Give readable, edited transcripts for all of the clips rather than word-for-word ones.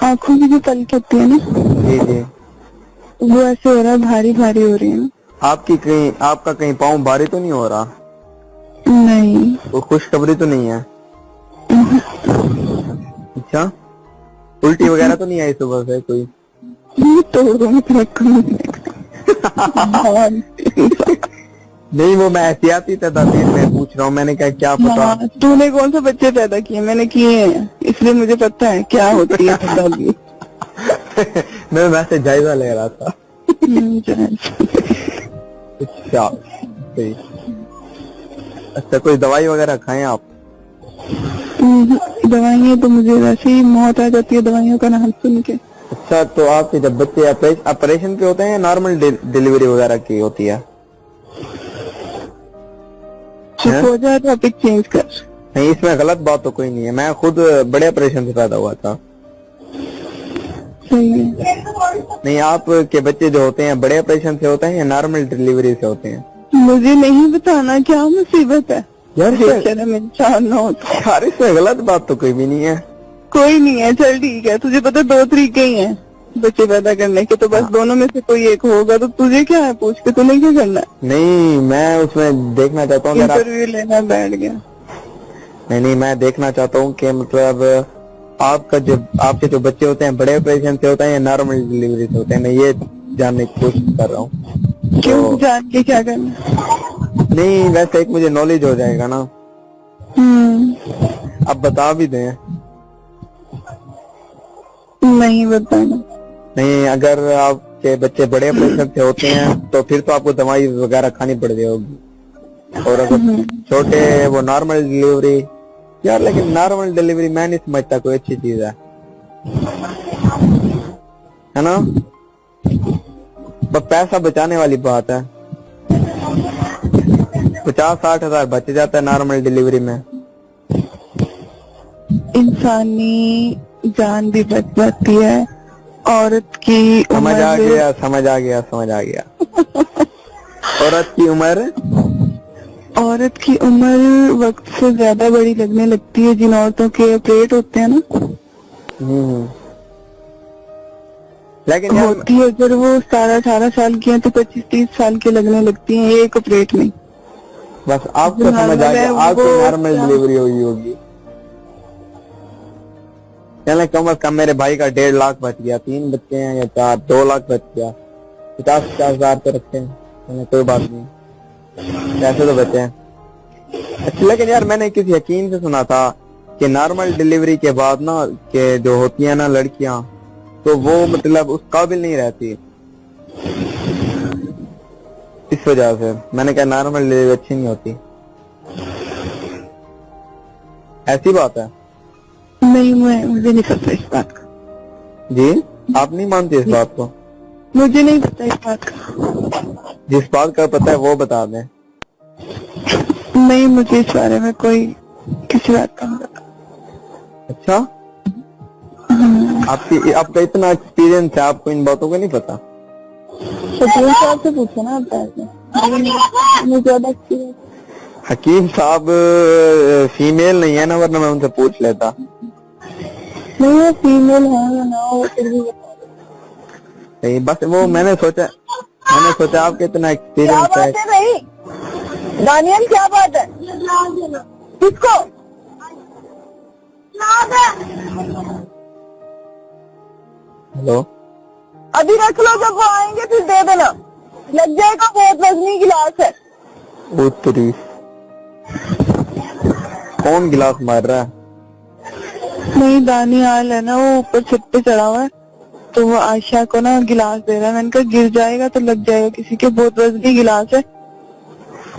आंखों की जो पलक होती है ना, जी जी, वो ऐसे हो रहा है, भारी भारी हो रही है ना। आपका कहीं पाँव भारी तो नहीं हो रहा? नहीं। वो खुशखबरी तो नहीं है? अच्छा, उल्टी वगैरह तो नहीं आई सुबह से कोई? ये तोड़ो मत रखो। नहीं, वो मैं एहतियाती तदबीर में पूछ रहा हूँ, मैंने कहा क्या पता। हाँ, तूने कौन सा बच्चे पैदा किए? मैंने किए हैं, इसलिए मुझे पता है क्या होती है तदबीर। मैं वैसे जायजा ले रहा था। अच्छा सही। अच्छा, कोई दवाई वगैरह खाएं आप? दवाइयाँ तो मुझे वैसे ही मौत आ जाती है दवाइयों का नाम सुन के। अच्छा, तो आपके जब बच्चे ऑपरेशन पे होते हैं या नॉर्मल डिलीवरी वगैरह की होती है? चुप हो जा, टॉपिक चेंज कर। नहीं, इसमें गलत बात तो कोई नहीं है, मैं खुद बड़े ऑपरेशन से पैदा हुआ था। सही है। नहीं, आपके बच्चे जो होते हैं बड़े ऑपरेशन से होते हैं या नॉर्मल डिलीवरी से होते हैं? मुझे नहीं बताना, क्या मुसीबत है यार शर्म इंसान ना हो तो। यार, इसमें गलत बात तो कोई भी नहीं है। कोई नहीं है, चल ठीक है। तुझे पता 2 तरीके ही हैं बच्चे पैदा करने के, तो बस दोनों में से कोई एक होगा। तो तुझे क्या है पूछ के, तूने क्या करना है? नहीं, मैं उसमें देखना चाहता हूँ, इंटरव्यू लेना बैठ गया। नहीं, मैं देखना चाहता हूँ कि मतलब आपके जो बच्चे होते हैं बड़े ऑपरेशन से होते हैं या नॉर्मल डिलीवरी से होते हैं, मैं ये जानने की कोशिश कर रहा हूँ। क्यों, जान के क्या करना? नहीं, वैसे एक मुझे नॉलेज हो जाएगा ना। अब बता भी दें? नहीं बताना। नहीं, अगर आपके बच्चे बड़े ऑपरेशन से होते हैं तो फिर तो आपको दवाई वगैरह खानी पड़ होगी, और अगर छोटे वो नॉर्मल डिलीवरी। यार लेकिन नॉर्मल डिलीवरी मैं नहीं समझता कोई अच्छी चीज है ना? बस पैसा बचाने वाली बात है। 50-60 हजार बच जाता है नॉर्मल डिलीवरी में। इंसानी जान भी बच जाती है, औरत की समझ आ गया। औरत की उम्र वक्त से ज्यादा बड़ी लगने लगती है जिन औरतों के ऑपरेट होते हैं ना। लेकिन होती है, अगर वो 17-18 साल की हैं तो 25-30 साल की लगने लगती हैं एक ऑपरेट में। बस आपको समझ आ गया, आपकी नॉर्मल डिलीवरी हुई होगी। चले, कम से कम मेरे भाई का 1.5 लाख बच गया। 3 बच्चे हैं या 4, 2 लाख बच गया। 50-50 हजार तो रखे हैं, कोई बात नहीं, पैसे तो बचे हैं। अच्छा, लेकिन यार मैंने किसी यकीन से सुना था कि नॉर्मल डिलीवरी के बाद ना कि जो होती है ना लड़कियां, तो वो मतलब उस काबिल नहीं रहती। इस वजह से मैंने कहा नॉर्मल डिलीवरी अच्छी नहीं होती। ऐसी बात है? नहीं, मुझे नहीं पता इस बात का। जी, आप नहीं मानते इस बात को? मुझे नहीं पता इस बात का। जिस बात का पता है वो बता दें। नहीं, मुझे इस बारे में कोई किसी बात का नहीं पता। अच्छा, आपका इतना एक्सपीरियंस है, आपको इन बातों का नहीं पता? हकीम साहब से पूछो ना आप। मुझे ज्यादा एक्सपीरियंस। हकीम साहब फीमेल नहीं है ना, वरना मैं उनसे पूछ लेता। नहीं, वो फीमेल है या ना हो फिर भी नहीं, बस वो मैंने सोचा आपके इतना एक्सपीरियंस है। दानियल, क्या बात है? किसको? हेलो, अभी रख लो, जब वो आएंगे फिर दे देना। लग जाएगा, बहुत वजनी गिलास है। उत्तरी कौन गिलास मार रहा है? नहीं, दानियाल है ना, वो ऊपर छत पे चढ़ा हुआ है, तो वो आयशा को ना गिलास दे रहा है। मैंने कहा गिर जाएगा तो लग जाएगा किसी के, बहुत वजनी गिलास है।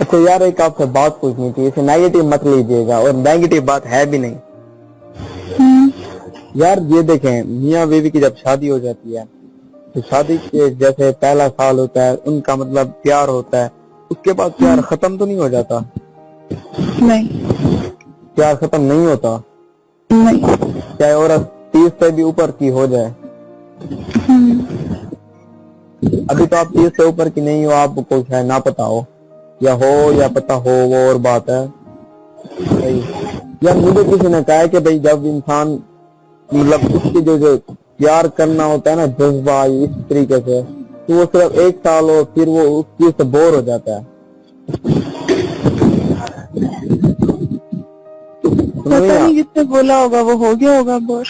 अच्छा यार, एक आपसे बात पूछनी थी, इसे नेगेटिव मत लीजिएगा, और नेगेटिव बात है भी नहीं। यार ये देखें, मियाँ बीवी की जब शादी हो जाती है तो शादी के जैसे पहला साल होता है उनका मतलब प्यार होता है, उसके बाद प्यार खत्म तो नहीं हो जाता? नहीं, प्यार खत्म नहीं होता। नहीं, चाहे औरत 30 से भी ऊपर की हो जाए। अभी तो आप 30 से ऊपर की नहीं हो, आपको शायद ना पता हो, या हो या पता हो, वो और बात है। यार मुझे किसी ने कहा है कि भाई जब इंसान मतलब उसकी जो प्यार करना होता है ना जज्बा इस तरीके से, तो वो सिर्फ 1 साल हो फिर वो उस चीज से बोर हो जाता है। पता नहीं जिसने बोला होगा वो हो गया होगा बोर।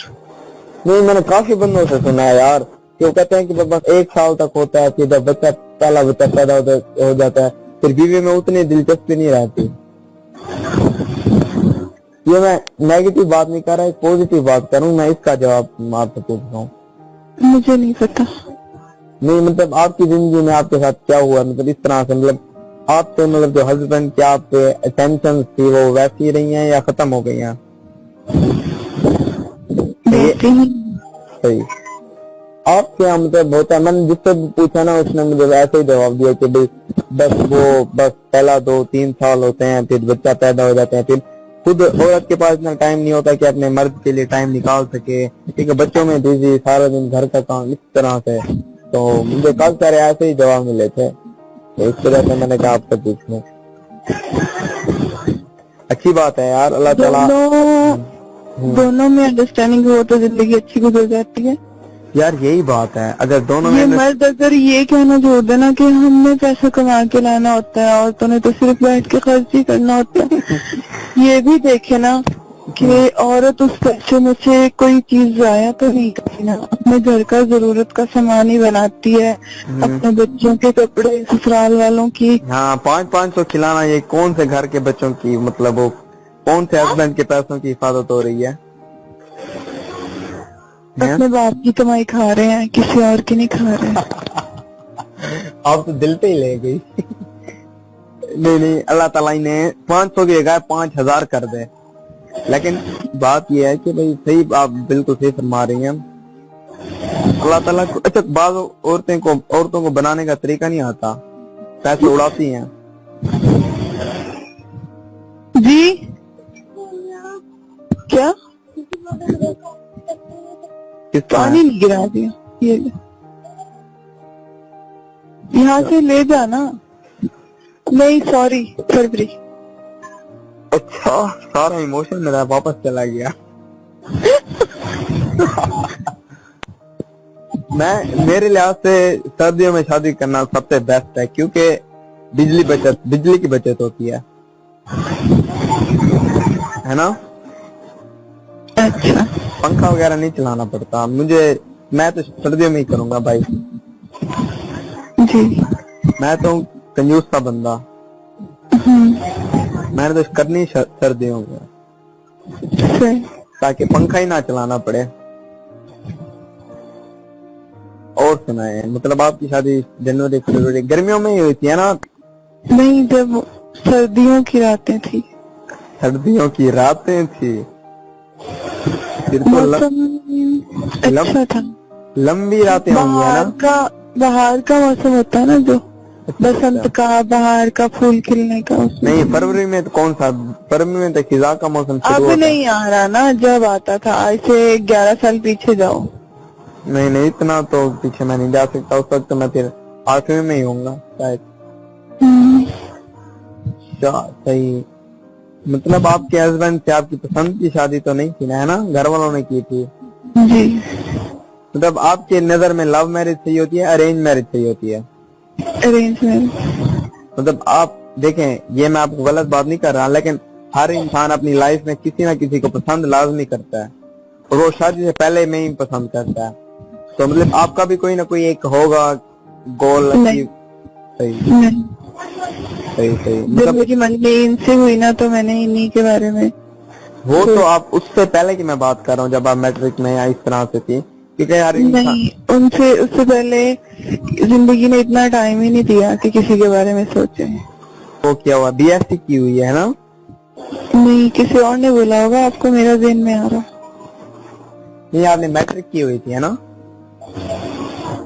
नहीं, मैंने काफी बंदों से सुना है यार कि वो कहते हैं कि बस 1 साल तक होता है, फिर जब पहला बच्चा पैदा हो जाता है फिर बीवी में उतनी दिलचस्पी नहीं रहती। ये मैं नेगेटिव बात नहीं कर रहा, पॉजिटिव बात कर रहा हूँ, मैं इसका जवाब आपसे पूछ रहा हूँ। मुझे नहीं पता। नहीं मतलब आपकी जिंदगी में आपके साथ क्या हुआ, मतलब इस तरह से, मतलब आपसे मतलब जो हस्बैंड क्या आप पे अटेंशन थी वो वैसी रही हैं या खत्म हो गई हैं? सही। आप क्या मतलब होता है, मैंने जिससे पूछा ना उसने मुझे ऐसे ही जवाब दिया कि भाई बस पहला 2-3 साल होते हैं फिर बच्चा पैदा हो जाते हैं, फिर खुद औरत के पास इतना टाइम नहीं होता कि अपने मर्द के लिए टाइम निकाल सके, ठीक है, बच्चों में बिजी, सारा दिन घर का काम, इस तरह से। तो मुझे काफी सारे ऐसे ही जवाब मिले थे, तो इस तरह से मैंने कहा आपसे पूछ लूं। अच्छी बात है यार, अल्लाह ताला दोनों में अंडरस्टैंडिंग हो तो जिंदगी अच्छी गुजर जाती है यार, यही बात है। अगर दोनों ये में मर्द अगर ये कहना छोड़ देना कि हमने पैसा कमा के लाना होता है, औरतों ने तो सिर्फ बैठ के खर्च ही करना होता है, ये भी देखे ना कि औरत उस पैसे में से कोई चीज जाया तो नहीं करती ना, अपने घर का जरूरत का सामान ही बनाती है, अपने बच्चों के कपड़े, ससुराल वालों की। हाँ, 500 खिलाना, ये कौन से घर के बच्चों की, मतलब वो कौन से हस्बैंड के पैसों की हिफाजत हो रही है? अपने बाप की कमाई खा रहे हैं, किसी और की नहीं खा रहे हैं। आप तो दिल पे ही ले गई। नहीं, अल्लाह ताला ने 500 की जगह 5000 कर दे। लेकिन बात यह है कि भाई सही, आप बिल्कुल सही फरमा रही हैं। अल्लाह ताला को अच्छा, बाज़ औरतों को बनाने का तरीका नहीं आता, पैसे उड़ाती हैं। जी क्या? पानी नहीं गिरा दिया, ये यहाँ से ले जाना। नहीं सॉरी फरवरी। अच्छा, सारा इमोशन मेरा वापस चला गया। मेरे लिहाज से सर्दियों में शादी करना सबसे बेस्ट है, क्योंकि बिजली की बचत होती है ना। अच्छा, पंखा वगैरह नहीं चलाना पड़ता मैं तो सर्दियों में ही करूंगा भाई जी। मैं तो कंजूस सा बंदा, मैंने तो करनी सर्दियों में, ताकि पंखा ही ना चलाना पड़े। और सुनाए, मतलब आपकी शादी जनवरी फरवरी गर्मियों में ही हुई थी है ना? नहीं, जब सर्दियों की रातें थी। सर्दियों की रातें थी, फिर तो अच्छा था। लंबी रातें होंगी है ना? बाहर का मौसम होता है ना, जो बसंत का, बाहर का, फूल खिलने का। नहीं, फरवरी में तो कौन सा, फरवरी में तो खिजा का मौसम शुरू अब होता। नहीं आ रहा ना, जब आता था। आज से 11 साल पीछे जाओ। नहीं, इतना तो पीछे मैं नहीं जा सकता, उस वक्त तो मैं फिर 8वीं में ही होऊंगा शायद। सही। मतलब आपके हस्बैंड से आपकी पसंद की शादी तो नहीं थी ना, है ना? घर वालों ने की थी जी। मतलब आपके नजर में लव मैरिज सही होती है, अरेंज मैरिज सही होती है? Arrange marriage. मतलब आप देखें, ये मैं आपको गलत बात नहीं कर रहा, लेकिन हर इंसान अपनी लाइफ में किसी ना किसी को पसंद लाजमी करता है, और वो शादी से पहले में ही पसंद करता है। तो मतलब आपका भी कोई ना कोई एक होगा गोल। सही। जब मेरी मंडी इनसे हुई ना, तो मैंने इन्हीं के बारे में वो तो आप उससे पहले की मैं बात कर रहा हूँ, जब आप मैट्रिक में या इस तरह से थी, ठीक है यार। नहीं, उससे पहले जिंदगी ने इतना टाइम ही नहीं दिया कि किसी के बारे में सोचे। वो क्या हुआ, BSc की हुई है ना? नहीं, किसी और ने बोला होगा आपको, मेरा ज़हन में आ रहा। नहीं, आपने मैट्रिक की हुई थी है ना?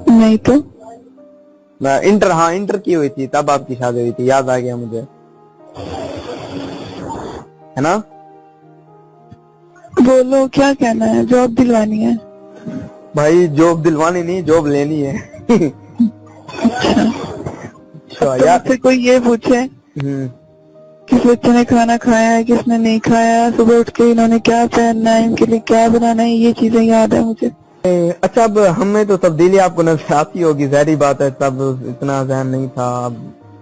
नहीं तो इंटर की हुई थी, तब आपकी शादी हुई थी, याद आ गया मुझे, है ना? बोलो क्या कहना है? जॉब दिलवानी है? भाई जॉब दिलवानी नहीं, जॉब लेनी है। अच्छा यार, फिर कोई ये पूछे किस बच्चे ने खाना खाया है, किसने नहीं खाया, सुबह उठ के इन्होंने क्या पहनना है, इनके लिए क्या बनाना है, ये चीजें याद है मुझे। اچھا اب ہمیں تو تبدیلی آپ کو نظر آتی ہوگی, ظاہری بات ہے, تب اتنا ذہن نہیں تھا, اب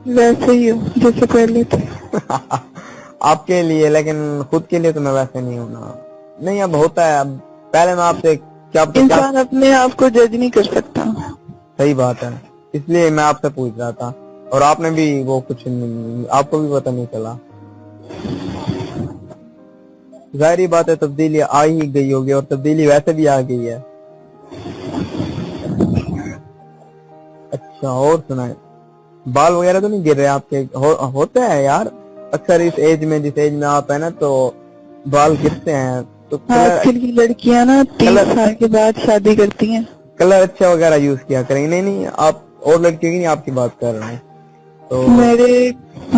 ویسے ہی ہو جیسے پہلے تھے. آپ کے لیے, لیکن خود کے لیے تو میں ویسے نہیں ہونا. نہیں اب ہوتا ہے, اب پہلے میں آپ سے کیا انسان اپنے آپ کو جج نہیں کر سکتا. صحیح بات ہے, اس لیے میں آپ سے پوچھ رہا تھا, اور آپ نے بھی وہ کچھ آپ کو بھی پتہ نہیں چلا. ظاہری بات ہے تبدیلی آ ہی گئی ہوگی, اور تبدیلی ویسے بھی آ گئی ہے. اچھا اور سنائیں, بال وغیرہ تو نہیں گر رہے آپ کے؟ ہوتا ہے یار اکثر اس ایج میں, جس ایج میں آپ ہیں نا, تو بال گرتے ہیں. تو آج کل کی لڑکیاں نا 30 سال کے بعد شادی کرتی ہیں. کلر اچھا وغیرہ یوز کیا کریں. نہیں آپ اور لڑکیوں کی نہیں, آپ کی بات کر رہے ہیں. تو میرے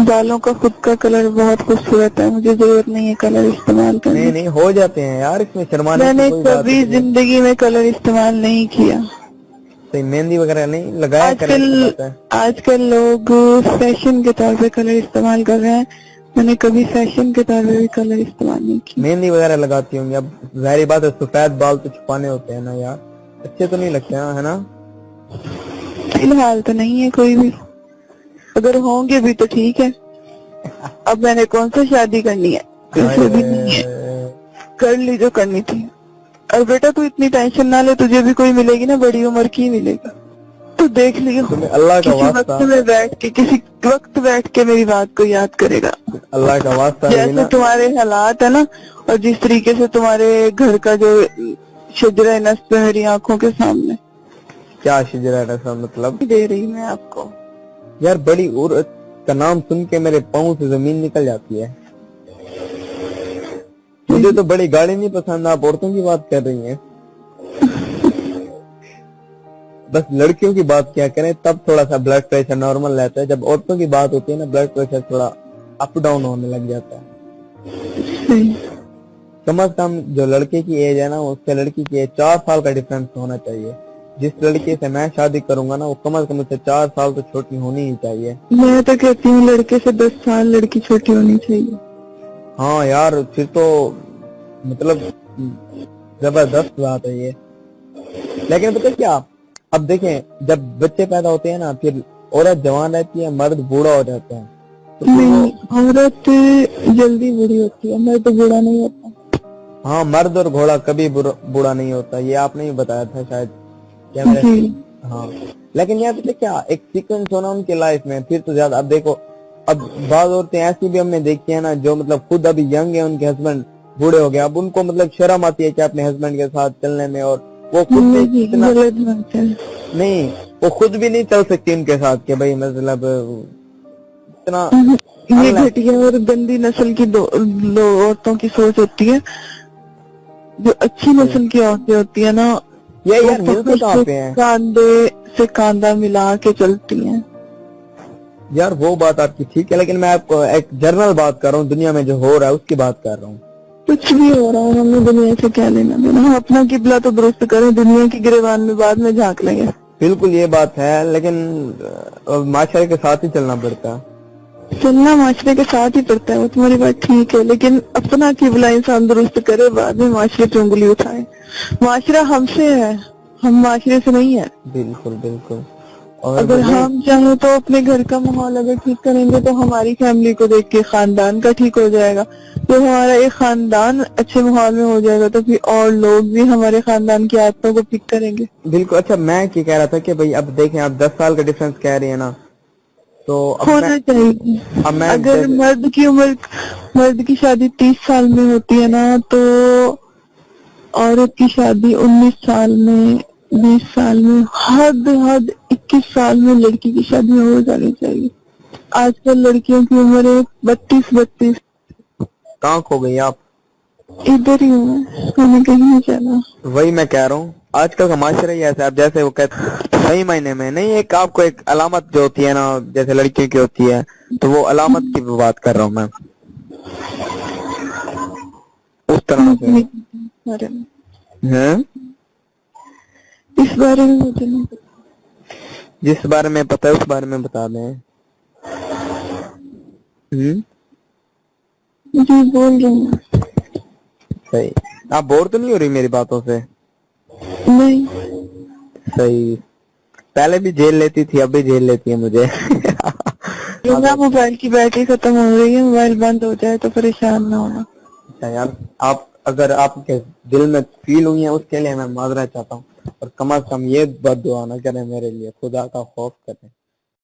بالوں کا خود کا کلر بہت خوبصورت ہے, مجھے ضرورت نہیں ہے کلر استعمال کرنے. نہیں ہو جاتے ہیں یار, اس میں شرمانے میں کی نے کوئی بات کبھی نہیں ہے. زندگی میں کلر استعمال نہیں کیا. صحیح, مہندی وغیرہ نہیں لگایا کریں, اچھی بات ہے. آج کل لوگ فیشن کے طور پہ کلر استعمال کر رہے ہیں, میں نے کبھی فیشن کے طور پہ بھی کلر استعمال نہیں کیا. مہندی وغیرہ لگاتی ہوں گی, اب ظاہری بات ہے سفید بال تو چھپانے ہوتے ہیں نا یار, اچھے تو نہیں لگتے ہیں, ہے نا. فی الحال تو نہیں ہے کوئی بھی, اگر ہوں گے بھی تو ٹھیک ہے. اب میں نے کون سا شادی کرنی ہے, ویسے بھی نہیں ہے, کر لی جو کرنی تھی. اور بیٹا تو اتنی ٹینشن نہ لے, تجھے بھی کوئی ملے گی نا بڑی عمر کی ملے گی. تو دیکھ لیو تمہیں اللہ کا کسی وقت واسطہ, میں بیٹھ کے, کسی وقت بیٹھ کے میری بات کو یاد کرے گا. اللہ کا واسطہ جیسے روینا, تمہارے حالات ہے نا, اور جس طریقے سے تمہارے گھر کا جو شجرہ نصب ہے میری آنکھوں کے سامنے. کیا شجرا ایسا مطلب؟ دے رہی میں آپ کو. یار بڑی عورت کا نام سن کے میرے پاؤں سے زمین نکل جاتی ہے. مجھے تو بڑی گاڑی نہیں پسند, آپ عورتوں کی بات کر رہی ہیں. بس لڑکیوں کی بات کیا کریں, تب تھوڑا سا بلڈ پریشر نارمل رہتا ہے. جب عورتوں کی بات ہوتی ہے نا, بلڈ پریشر تھوڑا اپ ڈاؤن ہونے لگ جاتا ہے. کم از کم جو لڑکے کی ایج ہے نا, اس سے لڑکی کی ایج 4 سال کا ڈفرنس ہونا چاہیے. جس لڑکے سے میں شادی کروں گا نا, وہ کم از کم اس سے 4 سال تو چھوٹی ہونی ہی چاہیے. میں تو کہتی ہوں لڑکے سے 10 سال لڑکی چھوٹی ہونی چاہیے. ہاں یار, پھر تو مطلب زبردست بات ہے یہ. لیکن پتہ کیا, اب دیکھیں جب بچے پیدا ہوتے ہیں نا, پھر عورت جوان رہتی ہے, مرد بوڑھا ہو جاتا ہے. تو پھر وہ, عورت جلدی بوڑھی ہوتی ہے, مرد بوڑھا نہیں ہوتا. ہاں مرد اور گھوڑا کبھی بوڑھا نہیں ہوتا, یہ آپ نے ہی بتایا تھا شاید. کیا میرے, جی ہاں. لیکن یہ پتہ کیا, ایک سیکوینس ہونا ان کی لائف میں, پھر تو زیادہ. اب دیکھو, اب بعض عورتیں ایسی بھی ہم نے دیکھی ہیں نا, جو مطلب خود ابھی ینگ ہیں, ان کے ہسبینڈ بوڑھے ہو گئے, اب ان کو مطلب شرم آتی ہے کہ اپنے ہسبینڈ کے ساتھ چلنے میں, اور وہ خود بھی اتنا غلط بات ہے. نہیں, وہ خود بھی نہیں چل سکتی ان کے ساتھ, کہ بھائی مطلب اتنا یہ گھٹیا اور گندی نسل کی عورتوں کی سوچ ہوتی ہے. جو اچھی نسل کی عورتیں ہوتی ہیں نا, یہ وہ یار ملتے فخر کہاں سے پہ ہیں کاندھے سے کاندھا ملا کے چلتی ہیں. یار وہ بات آپ کی ٹھیک ہے, لیکن میں آپ کو ایک جنرل بات کر رہا ہوں, دنیا میں جو ہو رہا ہے اس کی بات کر رہا ہوں. کچھ بھی ہو رہا ہے, ہم نے دنیا سے کیا لینا دینا, ہم اپنا قبلہ تو درست کریں, دنیا کی گریبان میں بعد میں جھانک لیں گے. بالکل یہ بات ہے, لیکن معاشرے کے ساتھ ہی چلنا پڑتا ہے. چلنا معاشرے کے ساتھ ہی پڑتا ہے, وہ تمہاری بات ٹھیک ہے, لیکن اپنا قبلہ انسان درست کرے, بعد میں معاشرے پہ انگلی اٹھائے. معاشرہ ہم سے ہے, ہم معاشرے سے نہیں ہے. بالکل بالکل. اور اگر نہیں, ہم چاہیں تو اپنے گھر کا ماحول اگر ٹھیک کریں گے تو ہماری فیملی کو دیکھ کے خاندان کا ٹھیک ہو جائے گا. تو ہمارا ایک خاندان اچھے ماحول میں ہو جائے گا, تو پھر اور لوگ بھی ہمارے خاندان کی عادتوں کو پک کریں گے. بالکل. اچھا میں کیا کہہ رہا تھا کہ بھائی اب دیکھیں, آپ 10 سال کا ڈفرنس کہہ رہی ہیں نا, تو ہونا چاہیے. اب میں اگر مرد کی شادی 30 سال میں ہوتی ہے نا, تو عورت کی شادی 19 سال میں, 20 سال میں, حد 21 سال میں لڑکی کی شادی ہو جانی چاہیے. آج کل لڑکیوں کی عمر ہے 32. کہاں کھو گئی آپ؟ ادھر ہی ہوں میں, ہمیں کہیں نہیں جانا. وہی میں کہہ رہا ہوں, آج کل کا معاشرہ ہی ایسا ہے. اب جیسے وہ کہتے صحیح معنی میں نہیں, ایک آپ کو ایک علامت جو ہوتی ہے نا, جیسے لڑکیوں کی ہوتی ہے, تو وہ علامت کی بات کر رہا ہوں میں, اس طرح سے. ہاں, اس بارے میں مجھے نہیں پتا. جس بارے میں پتا ہے اس بارے میں بتا دیں. جی بول رہی ہوں. صحیح. آپ بور تو نہیں ہو رہی میری باتوں سے؟ نہیں. صحیح, پہلے بھی جھیل لیتی تھی, اب بھی جھیل لیتی ہے مجھے. میرا موبائل کی بیٹری ختم ہو رہی ہے, موبائل بند ہو جائے تو پریشان نہ ہونا. اچھا یار, اگر آپ کے دل میں فیل ہوئی ہیں اس کے لیے میں معذرت چاہتا ہوں, اور کم از کم یہ بد دعا نہ کریں میرے لیے, خدا کا خوف کریں.